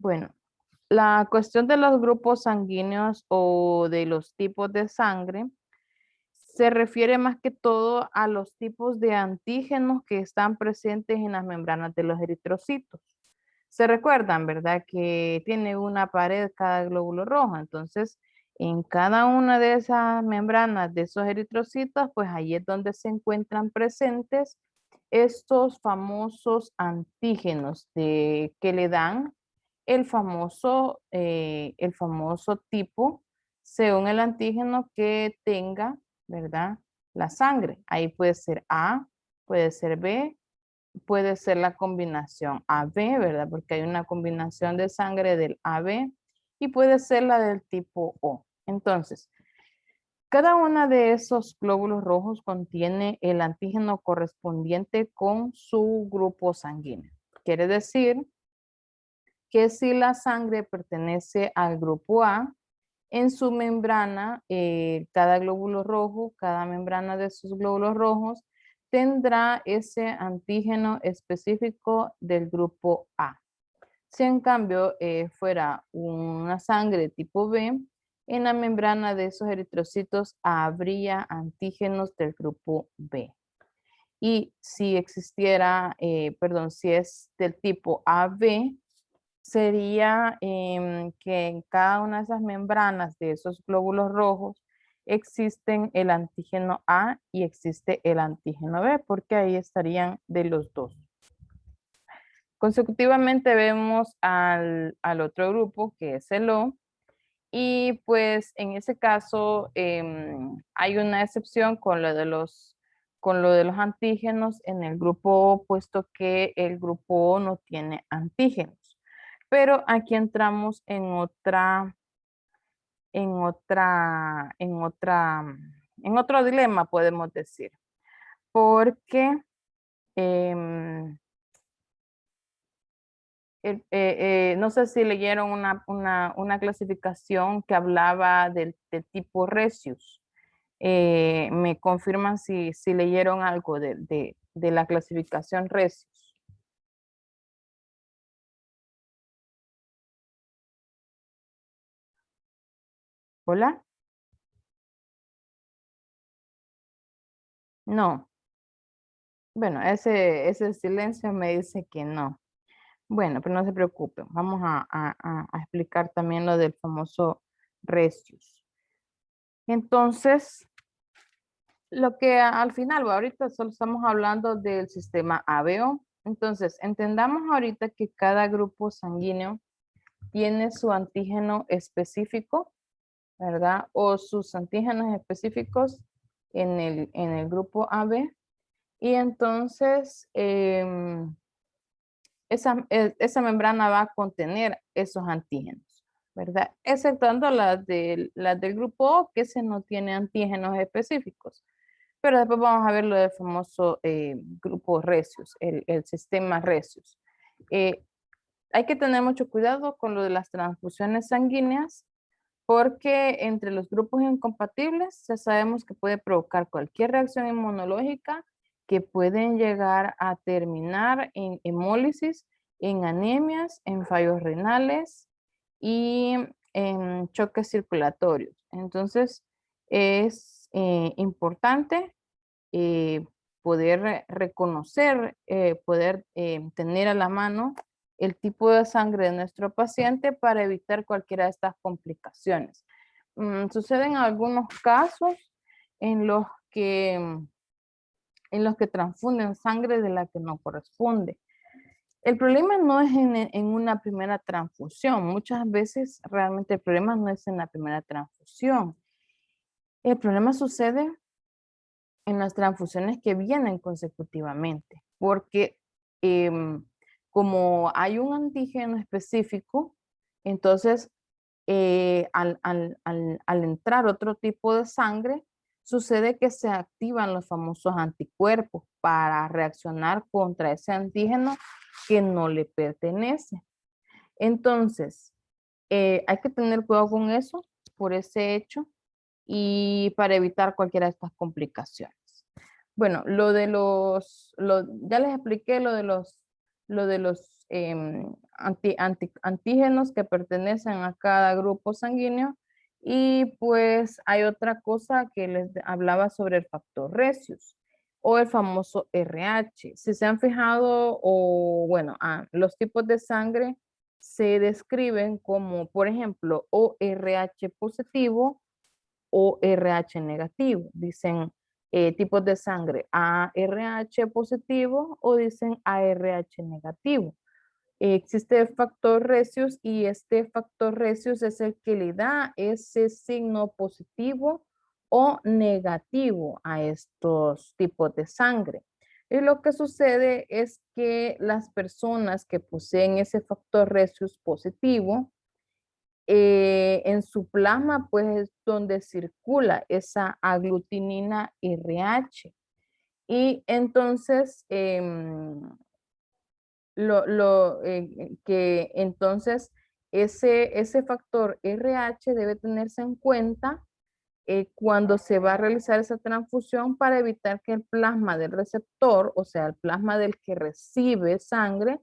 Bueno, la cuestión de los grupos sanguíneos o de los tipos de sangre se refiere más que todo a los tipos de antígenos que están presentes en las membranas de los eritrocitos. Se recuerdan, ¿verdad? Que tiene una pared cada glóbulo rojo. Entonces, en cada una de esas membranas de esos eritrocitos, pues ahí es donde se encuentran presentes estos famosos antígenos que le dan el famoso tipo según el antígeno que tenga, ¿verdad? La sangre. Ahí puede ser A, puede ser B, puede ser la combinación AB, ¿verdad? Porque hay una combinación de sangre del AB y puede ser la del tipo O. Entonces, cada una de esos glóbulos rojos contiene el antígeno correspondiente con su grupo sanguíneo. Quiere decir que si la sangre pertenece al grupo A, en su membrana, cada glóbulo rojo, cada membrana de sus glóbulos rojos tendrá ese antígeno específico del grupo A. Si en cambio fuera una sangre tipo B, en la membrana de esos eritrocitos habría antígenos del grupo B. Y si existiera, si es del tipo AB, sería que en cada una de esas membranas de esos glóbulos rojos existen el antígeno A y existe el antígeno B, porque ahí estarían de los dos. Consecutivamente vemos al otro grupo que es el O, y pues en ese caso hay una excepción con lo de los antígenos en el grupo O, puesto que el grupo O no tiene antígenos. Pero aquí entramos en otro dilema, podemos decir, porque em, no sé si leyeron una clasificación que hablaba del tipo Resius. Me confirman si leyeron algo de la clasificación Resius. ¿Hola? No. Bueno, ese silencio me dice que no. Bueno, pero no se preocupen. Vamos a explicar también lo del famoso Resius. Entonces, lo que al final, ahorita solo estamos hablando del sistema ABO. Entonces, entendamos ahorita que cada grupo sanguíneo tiene su antígeno específico, ¿verdad? O sus antígenos específicos en el grupo AB. Y entonces, esa membrana va a contener esos antígenos, ¿verdad? Exceptuando las del grupo O, que ese no tiene antígenos específicos. Pero después vamos a ver lo del famoso grupo Resius, el sistema Resius. Eh, Hay que tener mucho cuidado con lo de las transfusiones sanguíneas, porque entre los grupos incompatibles ya sabemos que puede provocar cualquier reacción inmunológica que pueden llegar a terminar en hemólisis, en anemias, en fallos renales y en choques circulatorios. Entonces, es importante eh, poder reconocer, poder tener a la mano el tipo de sangre de nuestro paciente para evitar cualquiera de estas complicaciones. Suceden algunos casos en los que, en los que transfunden sangre de la que no corresponde. El problema no es en una primera transfusión. Muchas veces realmente el problema no es en la primera transfusión. El problema sucede en las transfusiones que vienen consecutivamente, porque como hay un antígeno específico, entonces al entrar otro tipo de sangre, sucede que se activan los famosos anticuerpos para reaccionar contra ese antígeno que no le pertenece. Entonces, hay que tener cuidado con eso, por ese hecho, y para evitar cualquiera de estas complicaciones. Bueno, ya les expliqué lo de los antígenos que pertenecen a cada grupo sanguíneo. Y pues hay otra cosa que les hablaba sobre el factor Rhesus o el famoso RH. Si se han fijado, o bueno, los tipos de sangre se describen como, por ejemplo, o RH positivo o RH negativo. Dicen tipos de sangre ARH positivo o dicen ARH negativo. Existe el factor Rhesus y este factor Rhesus es el que le da ese signo positivo o negativo a estos tipos de sangre. Y lo que sucede es que las personas que poseen ese factor Rhesus positivo, en su plasma, pues es donde circula esa aglutinina RH. Y entonces, que entonces ese factor RH debe tenerse en cuenta cuando se va a realizar esa transfusión para evitar que el plasma del receptor, o sea, el plasma del que recibe sangre,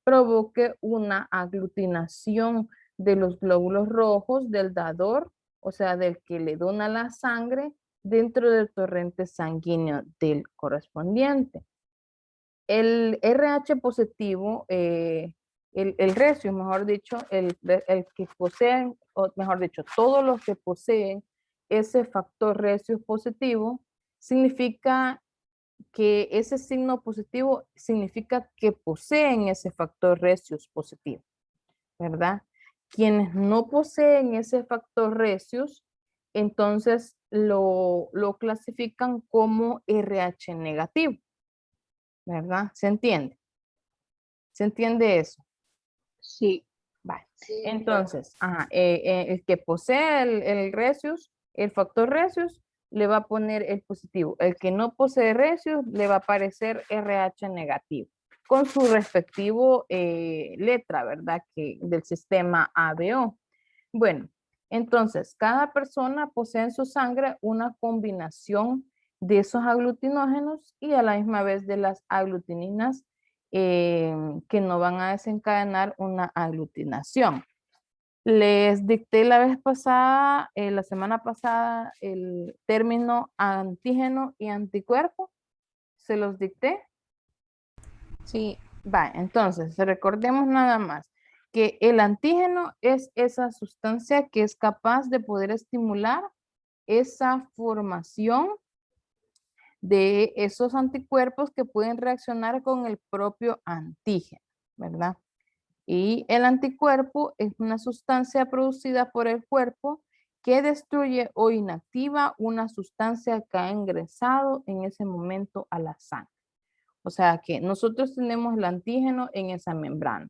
provoque una aglutinación de los glóbulos rojos del dador, o sea, del que le dona la sangre dentro del torrente sanguíneo del correspondiente. El RH positivo, el recio, mejor dicho, el que poseen, o mejor dicho, todos los que poseen ese factor recio positivo, significa que ese signo positivo significa que poseen ese factor recius positivo, ¿verdad? Quienes no poseen ese factor recius, entonces lo clasifican como RH negativo, ¿verdad? ¿Se entiende? ¿Se entiende eso? Sí. Vale. Entonces, el que posee el resius, el factor resius, le va a poner el positivo. El que no posee resius, le va a aparecer RH negativo, con su respectivo letra, ¿verdad? Que del sistema ABO. Bueno, entonces, cada persona posee en su sangre una combinación de esos aglutinógenos y a la misma vez de las aglutininas que no van a desencadenar una aglutinación. Les dicté la vez pasada, la semana pasada, el término antígeno y anticuerpo. ¿Se los dicté? Sí. Va, entonces, recordemos nada más que el antígeno es esa sustancia que es capaz de poder estimular esa formación de esos anticuerpos que pueden reaccionar con el propio antígeno, ¿verdad? Y el anticuerpo es una sustancia producida por el cuerpo que destruye o inactiva una sustancia que ha ingresado en ese momento a la sangre. O sea que nosotros tenemos el antígeno en esa membrana,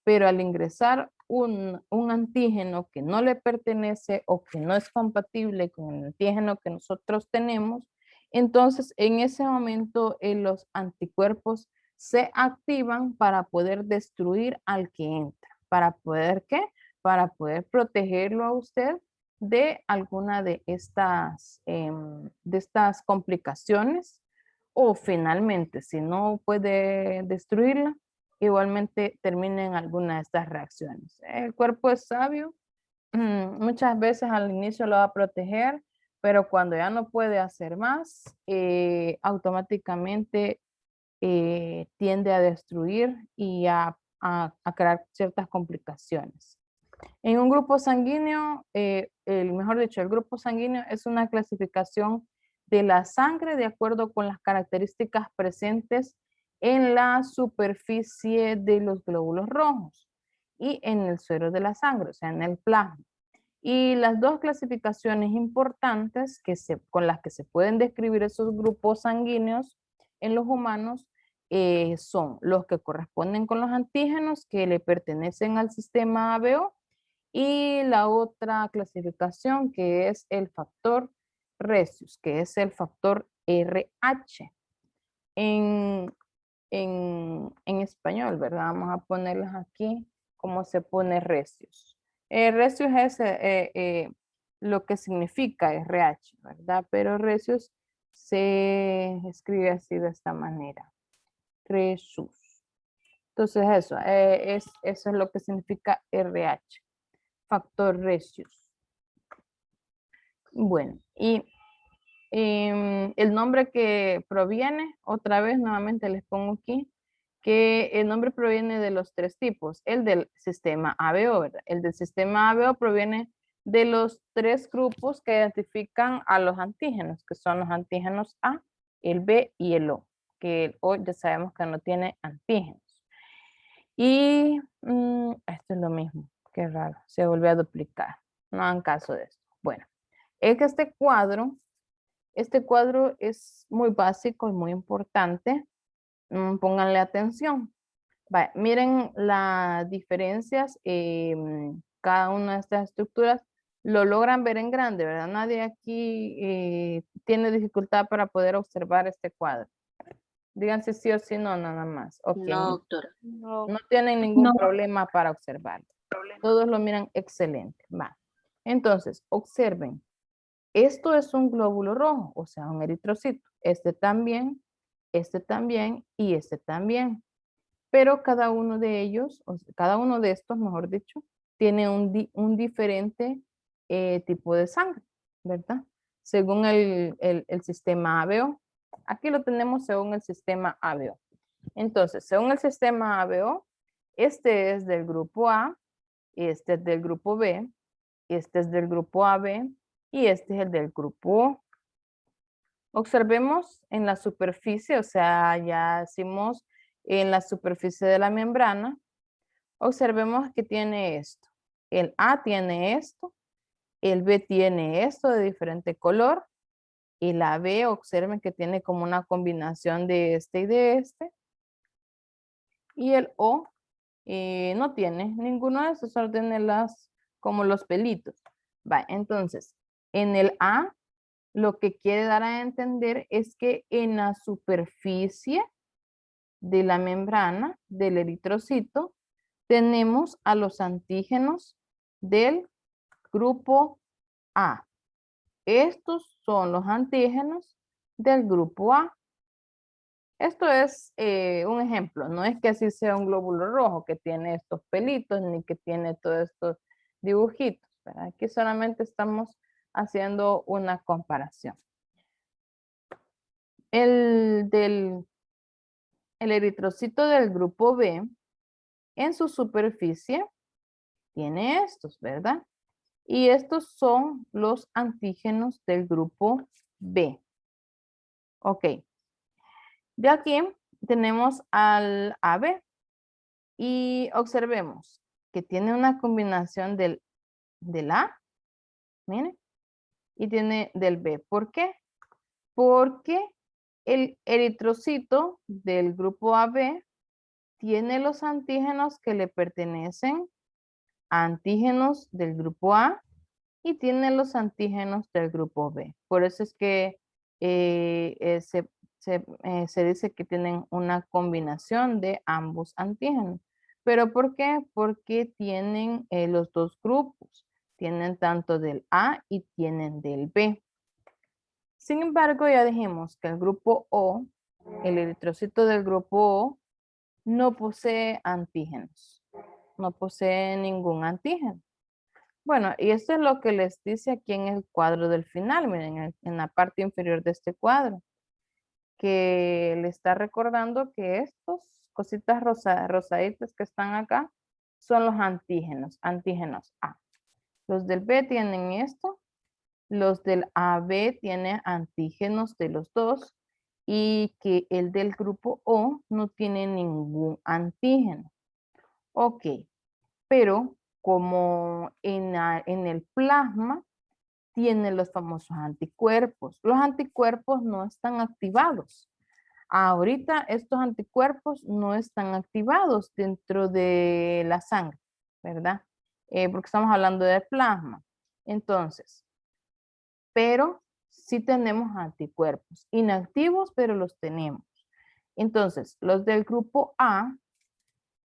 pero al ingresar un antígeno que no le pertenece o que no es compatible con el antígeno que nosotros tenemos, entonces en ese momento los anticuerpos se activan para poder destruir al que entra. ¿Para poder qué? Para poder protegerlo a usted de alguna de estas complicaciones, o finalmente, si no puede destruirla, igualmente termina en alguna de estas reacciones. El cuerpo es sabio, muchas veces al inicio lo va a proteger, pero cuando ya no puede hacer más, automáticamente tiende a destruir y a crear ciertas complicaciones. En un grupo sanguíneo, mejor dicho, el grupo sanguíneo es una clasificación de la sangre de acuerdo con las características presentes en la superficie de los glóbulos rojos y en el suero de la sangre, o sea, en el plasma. Y las dos clasificaciones importantes con las que se pueden describir esos grupos sanguíneos en los humanos son los que corresponden con los antígenos que le pertenecen al sistema ABO, y la otra clasificación que es el factor Rhesus, que es el factor RH. En, en español, ¿verdad? Vamos a ponerles aquí cómo se pone Rhesus. Rhesus es lo que significa RH, ¿verdad? Pero Rhesus se escribe así de esta manera. Rhesus. Entonces eso es lo que significa RH, factor ratios. Bueno, y el nombre que proviene, otra vez nuevamente les pongo aquí, que el nombre proviene de los tres tipos, el del sistema ABO, ¿verdad? El del sistema ABO proviene de los tres grupos que identifican a los antígenos, que son los antígenos A, el B y el O, que el O ya sabemos que no tiene antígenos. Y esto es lo mismo, qué raro, se volvió a duplicar, no hagan caso de esto. Bueno, es que este cuadro es muy básico y muy importante. Pónganle atención. Vale, miren las diferencias. Cada una de estas estructuras lo logran ver en grande, ¿verdad? Nadie aquí tiene dificultad para poder observar este cuadro. Díganse sí o sí, no, nada más. Ok, No, doctora. No. no tienen ningún problema para observarlo. Todos lo miran excelente. Va. Entonces, observen. Esto es un glóbulo rojo, o sea, un eritrocito. Este también y este también. Pero cada uno de ellos, o sea, cada uno de estos, mejor dicho, tiene un diferente tipo de sangre, ¿verdad? Según el sistema ABO. Aquí lo tenemos según el sistema ABO. Entonces, según el sistema ABO, este es del grupo A, este es del grupo B, este es del grupo AB y este es el del grupo O. Observemos en la superficie, o sea, ya hicimos en la superficie de la membrana, observemos que tiene esto. El A tiene esto, el B tiene esto de diferente color y la B, observen que tiene como una combinación de este y de este. Y el O no tiene ninguno de esos, solo tiene como los pelitos. Va, entonces, en el A, lo que quiere dar a entender es que en la superficie de la membrana del eritrocito tenemos a los antígenos del grupo A. Estos son los antígenos del grupo A. Esto es un ejemplo, no es que así sea un glóbulo rojo que tiene estos pelitos ni que tiene todos estos dibujitos, ¿verdad? Aquí solamente estamos haciendo una comparación. El eritrocito del grupo B, en su superficie, tiene estos, ¿verdad? Y estos son los antígenos del grupo B. Ok. De aquí tenemos al AB y observemos que tiene una combinación del A, miren, y tiene del B. ¿Por qué? Porque el eritrocito del grupo AB tiene los antígenos que le pertenecen a antígenos del grupo A y tiene los antígenos del grupo B. Por eso es que se dice que tienen una combinación de ambos antígenos. ¿Pero por qué? Porque tienen los dos grupos. Tienen tanto del A y tienen del B. Sin embargo, ya dijimos que el grupo O, el eritrocito del grupo O, no posee antígenos. No posee ningún antígeno. Bueno, y esto es lo que les dice aquí en el cuadro del final, miren, en la parte inferior de este cuadro, que le está recordando que estos cositas rosaditas que están acá son los antígenos A. Los del B tienen esto, los del AB tienen antígenos de los dos y que el del grupo O no tiene ningún antígeno. Ok, pero como en el plasma tiene los famosos anticuerpos. Los anticuerpos no están activados. Ahorita estos anticuerpos no están activados dentro de la sangre, ¿verdad? Porque estamos hablando de plasma. Entonces, pero sí tenemos anticuerpos inactivos, pero los tenemos. Entonces, los del grupo A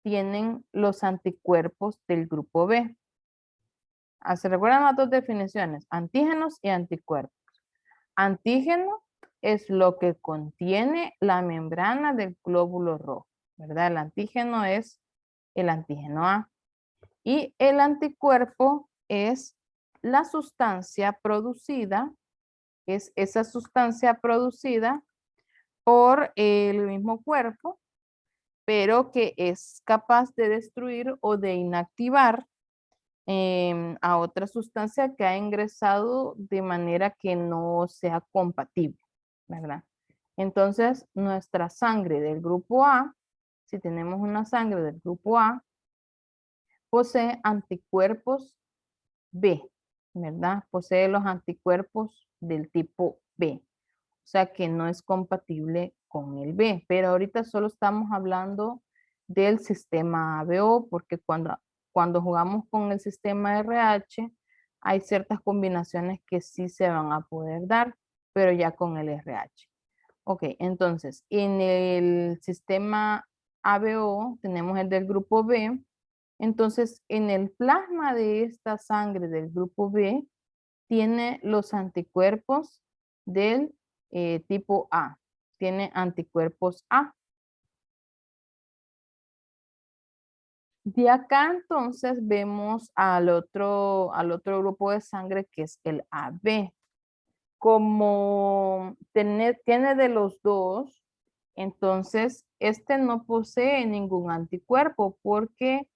tienen los anticuerpos del grupo B. ¿Se recuerdan las dos definiciones? Antígenos y anticuerpos. Antígeno es lo que contiene la membrana del glóbulo rojo, ¿verdad? El antígeno es el antígeno A. Y el anticuerpo es la sustancia producida, es esa sustancia producida por el mismo cuerpo, pero que es capaz de destruir o de inactivar a otra sustancia que ha ingresado de manera que no sea compatible, ¿verdad? Entonces, nuestra sangre del grupo A, si tenemos una sangre del grupo A, posee anticuerpos B, ¿verdad? Posee los anticuerpos del tipo B, o sea que no es compatible con el B, pero ahorita solo estamos hablando del sistema ABO, porque cuando jugamos con el sistema RH, hay ciertas combinaciones que sí se van a poder dar, pero ya con el RH. Ok, entonces, en el sistema ABO tenemos el del grupo B. Entonces, en el plasma de esta sangre del grupo B, tiene los anticuerpos del tipo A. Tiene anticuerpos A. De acá entonces vemos al otro grupo de sangre que es el AB. Como tiene de los dos, entonces este no posee ningún anticuerpo porque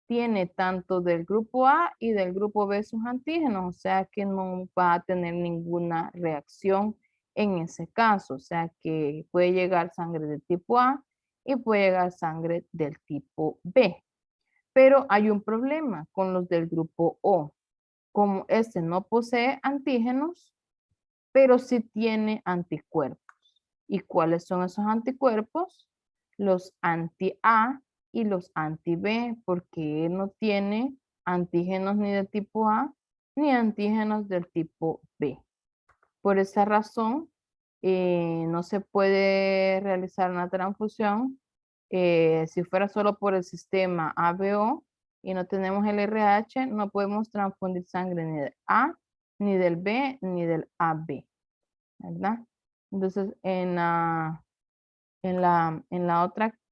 tiene tanto del grupo A y del grupo B sus antígenos, o sea que no va a tener ninguna reacción en ese caso, o sea que puede llegar sangre del tipo A y puede llegar sangre del tipo B. Pero hay un problema con los del grupo O. Como este no posee antígenos, pero sí tiene anticuerpos. ¿Y cuáles son esos anticuerpos? Los anti-A y los anti-B, porque no tiene antígenos ni del tipo A ni antígenos del tipo B. Por esa razón, no se puede realizar una transfusión. Si fuera solo por el sistema ABO y no tenemos el RH, no podemos transfundir sangre ni del A, ni del B, ni del AB, ¿verdad? Entonces, en la otra